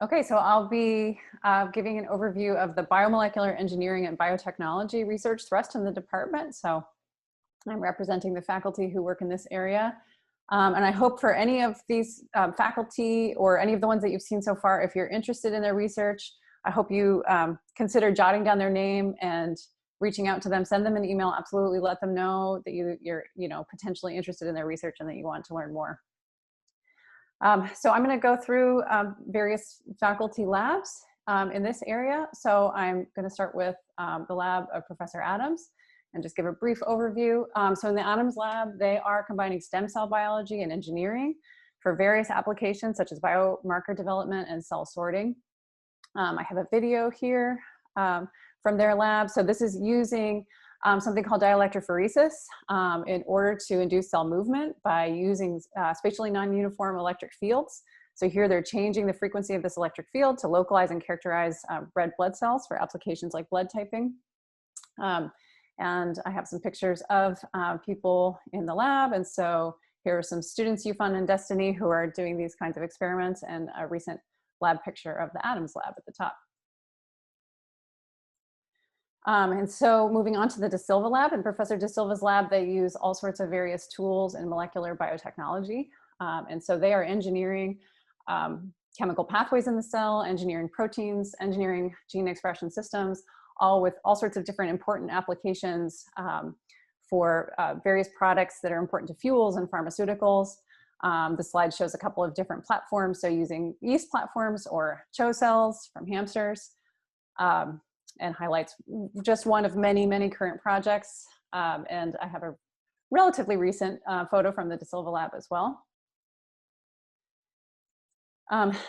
Okay, so I'll be giving an overview of the biomolecular engineering and biotechnology research thrust in the department. So I'm representing the faculty who work in this area. And I hope for any of these faculty or any of the ones that you've seen so far, if you're interested in their research, I hope you consider jotting down their name and reaching out to them. Send them an email, absolutely let them know that you're potentially interested in their research and that you want to learn more. So I'm going to go through various faculty labs in this area. So I'm going to start with the lab of Professor Adams and just give a brief overview. So in the Adams lab, they are combining stem cell biology and engineering for various applications such as biomarker development and cell sorting. I have a video here from their lab. So this is using something called dielectrophoresis in order to induce cell movement by using spatially non-uniform electric fields. So here they're changing the frequency of this electric field to localize and characterize red blood cells for applications like blood typing. And I have some pictures of people in the lab. And so here are some students, UFun and Destiny, who are doing these kinds of experiments, and a recent lab picture of the Adams lab at the top. And so moving on to the De Silva lab, and Professor De Silva's lab, they use all sorts of various tools in molecular biotechnology. And so they are engineering chemical pathways in the cell, engineering proteins, engineering gene expression systems, all with all sorts of different important applications for various products that are important to fuels and pharmaceuticals. The slide shows a couple of different platforms. So using yeast platforms or CHO cells from hamsters. And highlights just one of many, many current projects. And I have a relatively recent photo from the De Silva lab as well.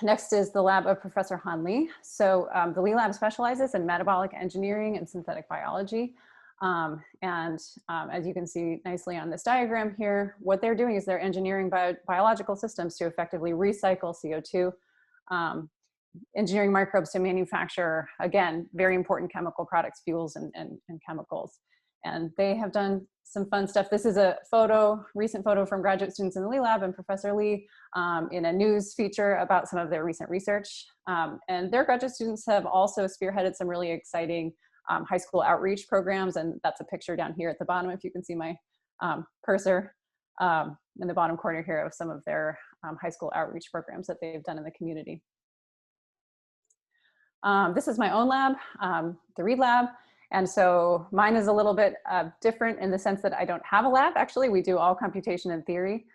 Next is the lab of Professor Han Lee. So the Lee lab specializes in metabolic engineering and synthetic biology. As you can see nicely on this diagram here, what they're doing is they're engineering biological systems to effectively recycle CO2. Engineering microbes to manufacture, again, very important chemical products, fuels and chemicals. And they have done some fun stuff. This is a recent photo from graduate students in the Lee lab and Professor Lee in a news feature about some of their recent research. And their graduate students have also spearheaded some really exciting high school outreach programs. And that's a picture down here at the bottom, if you can see my cursor in the bottom corner here of some of their high school outreach programs that they've done in the community. This is my own lab, the Reed lab. And so mine is a little bit different in the sense that I don't have a lab. Actually, we do all computation and theory.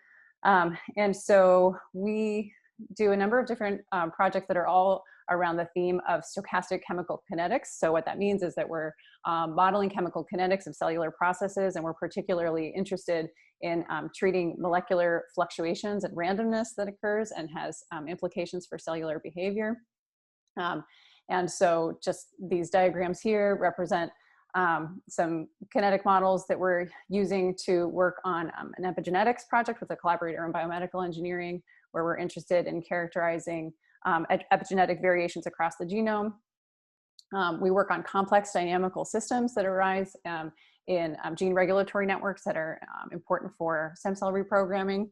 And so we do a number of different projects that are all around the theme of stochastic chemical kinetics. So what that means is that we're modeling chemical kinetics of cellular processes, and we're particularly interested in treating molecular fluctuations and randomness that occurs and has implications for cellular behavior. And so just these diagrams here represent some kinetic models that we're using to work on an epigenetics project with a collaborator in biomedical engineering, where we're interested in characterizing epigenetic variations across the genome. We work on complex dynamical systems that arise in gene regulatory networks that are important for stem cell reprogramming.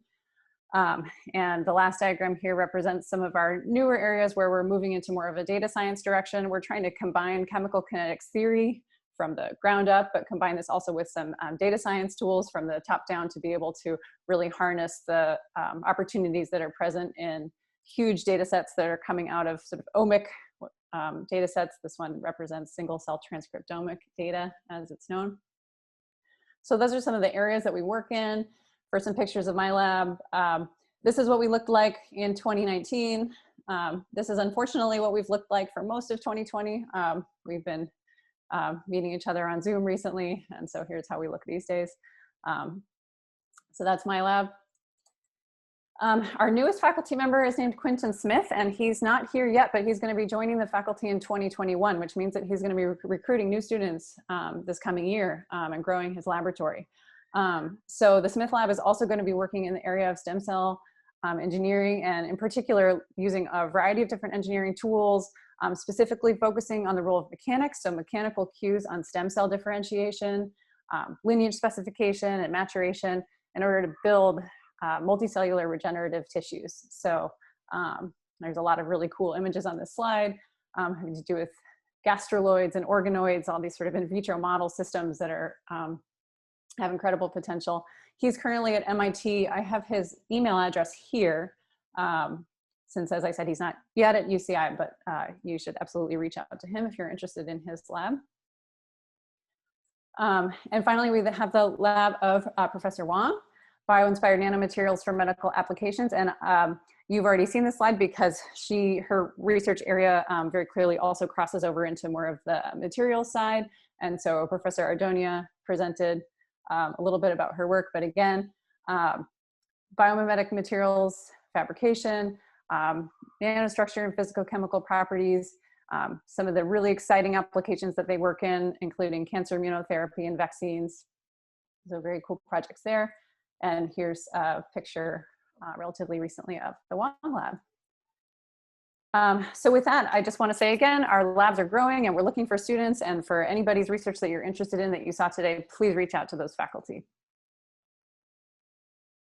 And the last diagram here represents some of our newer areas where we're moving into more of a data science direction. We're trying to combine chemical kinetics theory from the ground up, but combine this also with some data science tools from the top down to be able to really harness the opportunities that are present in huge data sets that are coming out of sort of omic data sets. This one represents single cell transcriptomic data, as it's known. So those are some of the areas that we work in. For some pictures of my lab, this is what we looked like in 2019. This is unfortunately what we've looked like for most of 2020. We've been meeting each other on Zoom recently, and so here's how we look these days. So that's my lab. Our newest faculty member is named Quinton Smith, and he's not here yet, but he's going to be joining the faculty in 2021, which means that he's going to be recruiting new students this coming year and growing his laboratory. So the Smith lab is also going to be working in the area of stem cell engineering, and in particular using a variety of different engineering tools, specifically focusing on the role of mechanics, so mechanical cues on stem cell differentiation, lineage specification and maturation in order to build multicellular regenerative tissues. So There's a lot of really cool images on this slide having to do with gastroloids and organoids, all these sort of in vitro model systems that are have incredible potential. He's currently at MIT. I have his email address here, since, as I said, he's not yet at UCI, but you should absolutely reach out to him if you're interested in his lab. And finally, we have the lab of Professor Wang, bio-inspired nanomaterials for medical applications. And you've already seen this slide because her research area very clearly also crosses over into more of the materials side. And so Professor Ardonia presented a little bit about her work, but again, biomimetic materials, fabrication, nanostructure and physical chemical properties, some of the really exciting applications that they work in, including cancer immunotherapy and vaccines. So very cool projects there. And here's a picture relatively recently of the Wang lab. So with that, I just want to say again, our labs are growing and we're looking for students, and for anybody's research that you're interested in that you saw today, please reach out to those faculty.